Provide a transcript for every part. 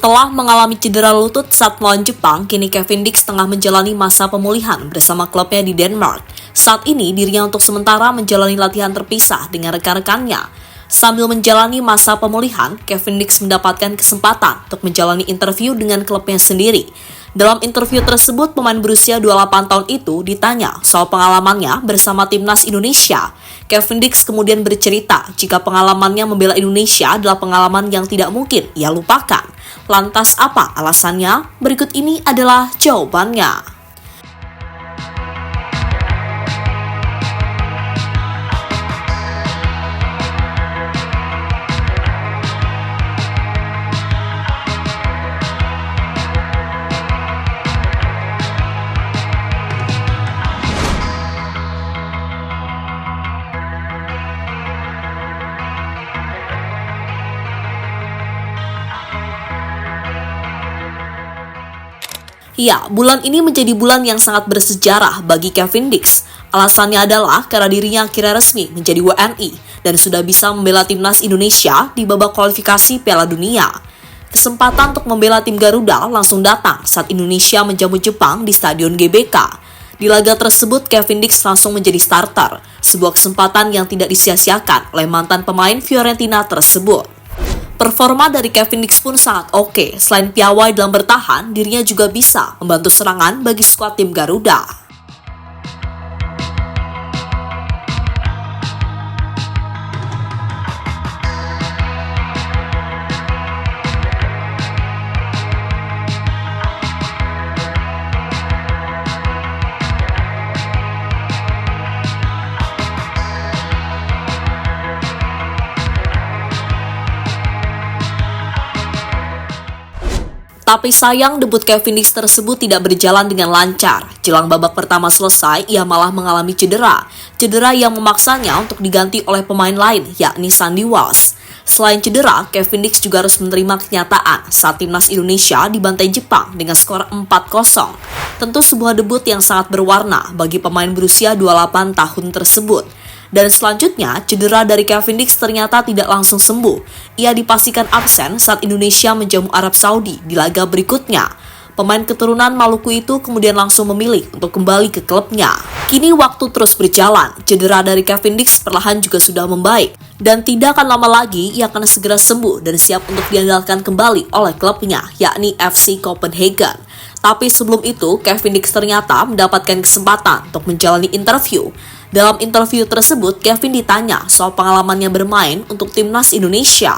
Setelah mengalami cedera lutut saat melawan Jepang, kini Kevin Dix tengah menjalani masa pemulihan bersama klubnya di Denmark. Saat ini, dirinya untuk sementara menjalani latihan terpisah dengan rekan-rekannya. Sambil menjalani masa pemulihan, Kevin Dix mendapatkan kesempatan untuk menjalani interview dengan klubnya sendiri. Dalam interview tersebut, pemain berusia 28 tahun itu ditanya soal pengalamannya bersama timnas Indonesia. Kevin Dix kemudian bercerita jika pengalamannya membela Indonesia adalah pengalaman yang tidak mungkin ia lupakan. Lantas apa alasannya? Berikut ini adalah jawabannya. Ya, bulan ini menjadi bulan yang sangat bersejarah bagi Kevin Dix. Alasannya adalah karena dirinya akhirnya resmi menjadi WNI dan sudah bisa membela timnas Indonesia di babak kualifikasi Piala Dunia. Kesempatan untuk membela tim Garuda langsung datang saat Indonesia menjamu Jepang di Stadion GBK. Di laga tersebut, Kevin Dix langsung menjadi starter, sebuah kesempatan yang tidak disia-siakan oleh mantan pemain Fiorentina tersebut. Performa dari Kevin Dix pun sangat oke. Selain piawai dalam bertahan, dirinya juga bisa membantu serangan bagi skuad tim Garuda. Tapi sayang debut Kevin Dix tersebut tidak berjalan dengan lancar. Jelang babak pertama selesai, ia malah mengalami cedera. Cedera yang memaksanya untuk diganti oleh pemain lain, yakni Sandy Walsh. Selain cedera, Kevin Dix juga harus menerima kenyataan saat timnas Indonesia dibantai Jepang dengan skor 4-0. Tentu sebuah debut yang sangat berwarna bagi pemain berusia 28 tahun tersebut. Dan selanjutnya, cedera dari Kevin Dix ternyata tidak langsung sembuh. Ia dipastikan absen saat Indonesia menjamu Arab Saudi di laga berikutnya. Pemain keturunan Maluku itu kemudian langsung memilih untuk kembali ke klubnya. Kini waktu terus berjalan, cedera dari Kevin Dix perlahan juga sudah membaik. Dan tidak akan lama lagi, ia akan segera sembuh dan siap untuk diandalkan kembali oleh klubnya, yakni FC Copenhagen. Tapi sebelum itu, Kevin Dix ternyata mendapatkan kesempatan untuk menjalani interview. Dalam interview tersebut, Kevin ditanya soal pengalamannya bermain untuk timnas Indonesia.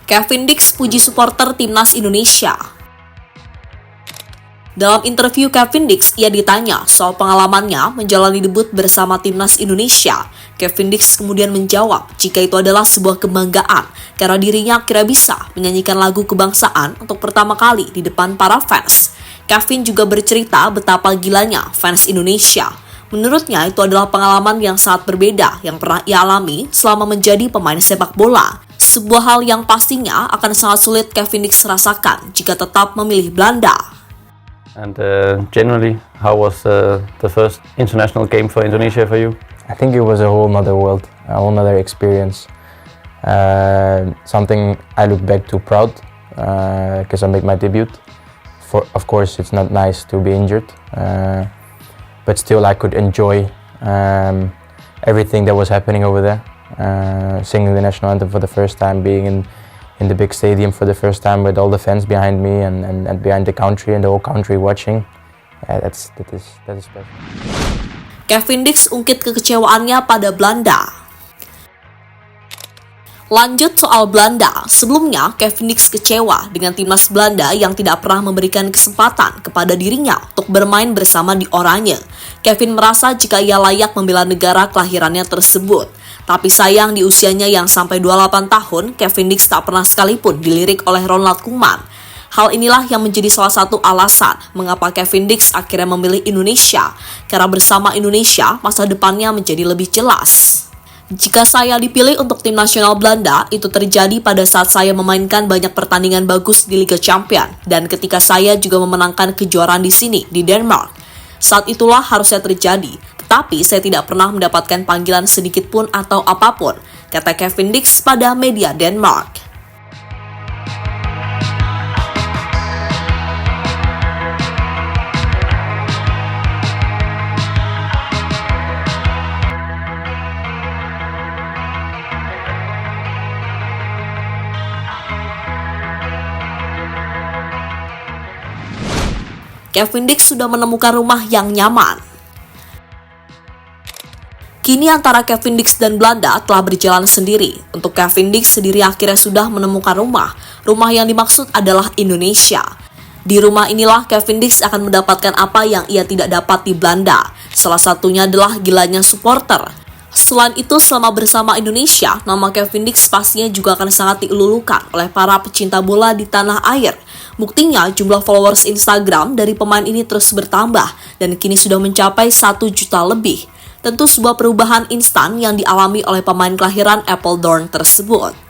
Kevin Dix puji supporter timnas Indonesia. Dalam interview Kevin Dix, ia ditanya soal pengalamannya menjalani debut bersama timnas Indonesia. Kevin Dix kemudian menjawab jika itu adalah sebuah kebanggaan karena dirinya akhirnya bisa menyanyikan lagu kebangsaan untuk pertama kali di depan para fans. Kevin juga bercerita betapa gilanya fans Indonesia. Menurutnya itu adalah pengalaman yang sangat berbeda yang pernah ia alami selama menjadi pemain sepak bola. Sebuah hal yang pastinya akan sangat sulit Kevin Dix rasakan jika tetap memilih Belanda. And generally, how was the first international game for Indonesia for you? I think it was a whole other world, a whole other experience. Something I look back to proud because I made my debut. Of course, it's not nice to be injured, but still I could enjoy everything that was happening over there. Singing the national anthem for the first time, being in the big stadium for the first time with all the fans behind me and behind the country and the whole country watching. That is special. Kevin Dix ungkit kekecewaannya pada Belanda. Lanjut soal Belanda, sebelumnya Kevin Dix kecewa dengan timnas Belanda yang tidak pernah memberikan kesempatan kepada dirinya untuk bermain bersama di Oranje. Kevin merasa jika ia layak membela negara kelahirannya tersebut. Tapi sayang di usianya yang sampai 28 tahun, Kevin Dix tak pernah sekalipun dilirik oleh Ronald Koeman. Hal inilah yang menjadi salah satu alasan mengapa Kevin Dix akhirnya memilih Indonesia, karena bersama Indonesia masa depannya menjadi lebih jelas. Jika saya dipilih untuk tim nasional Belanda, itu terjadi pada saat saya memainkan banyak pertandingan bagus di Liga Champion dan ketika saya juga memenangkan kejuaraan di sini, di Denmark. Saat itulah harusnya terjadi, tetapi saya tidak pernah mendapatkan panggilan sedikit pun atau apapun, kata Kevin Dix pada media Denmark. Kevin Dix sudah menemukan rumah yang nyaman. Kini antara Kevin Dix dan Belanda telah berjalan sendiri. Untuk Kevin Dix sendiri akhirnya sudah menemukan rumah. Rumah yang dimaksud adalah Indonesia. Di rumah inilah Kevin Dix akan mendapatkan apa yang ia tidak dapat di Belanda. Salah satunya adalah gilanya supporter. Selain itu, selama bersama Indonesia, nama Kevin Dix pastinya juga akan sangat dielulukan oleh para pecinta bola di tanah air. Buktinya, jumlah followers Instagram dari pemain ini terus bertambah dan kini sudah mencapai 1 juta lebih. Tentu sebuah perubahan instan yang dialami oleh pemain kelahiran Apeldoorn tersebut.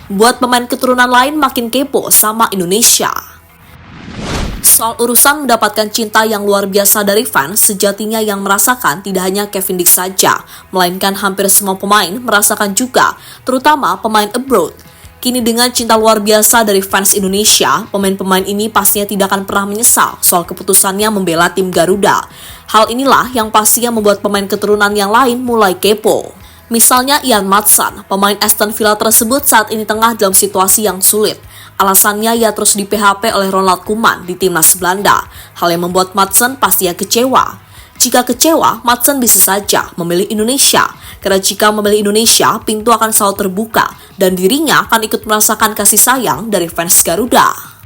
Buat pemain keturunan lain makin kepo sama Indonesia. Soal urusan mendapatkan cinta yang luar biasa dari fans, sejatinya yang merasakan tidak hanya Kevin Dix saja, melainkan hampir semua pemain merasakan juga, terutama pemain abroad. Kini dengan cinta luar biasa dari fans Indonesia, pemain-pemain ini pastinya tidak akan pernah menyesal soal keputusannya membela tim Garuda. Hal inilah yang pastinya membuat pemain keturunan yang lain mulai kepo. Misalnya Ian Maatsen, pemain Aston Villa tersebut saat ini tengah dalam situasi yang sulit. Alasannya ia terus di PHP oleh Ronald Koeman di timnas Belanda. Hal yang membuat Maatsen pastinya kecewa. Jika kecewa, Maatsen bisa saja memilih Indonesia. Karena jika memilih Indonesia, pintu akan selalu terbuka dan dirinya akan ikut merasakan kasih sayang dari fans Garuda.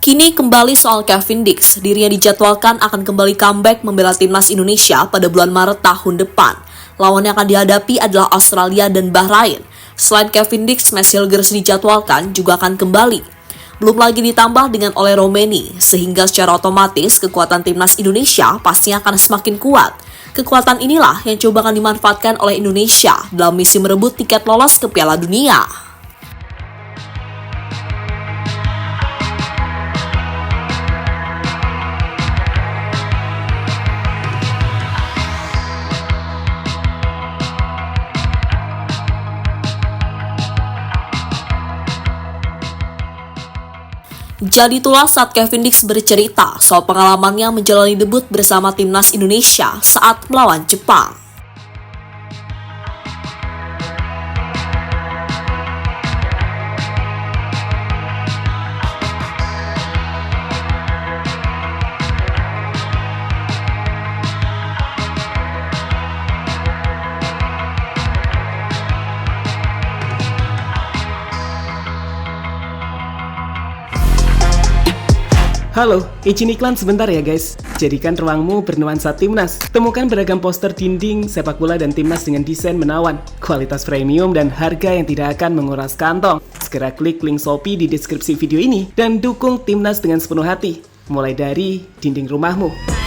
Kini kembali soal Kevin Dix, dirinya dijadwalkan akan kembali comeback membela timnas Indonesia pada bulan Maret tahun depan. Lawan yang akan dihadapi adalah Australia dan Bahrain. Selain Kevin Dix, Mads Hilgers dijadwalkan juga akan kembali. Belum lagi ditambah dengan Oleh Romeni, sehingga secara otomatis kekuatan timnas Indonesia pastinya akan semakin kuat. Kekuatan inilah yang coba akan dimanfaatkan oleh Indonesia dalam misi merebut tiket lolos ke Piala Dunia. Jadi itulah saat Kevin Dix bercerita soal pengalamannya menjalani debut bersama timnas Indonesia saat melawan Jepang. Halo, izin iklan sebentar ya guys. Jadikan ruangmu bernuansa timnas. Temukan beragam poster dinding, sepak bola dan timnas dengan desain menawan, kualitas premium dan harga yang tidak akan menguras kantong. Segera klik link Shopee di deskripsi video ini dan dukung timnas dengan sepenuh hati. Mulai dari dinding rumahmu.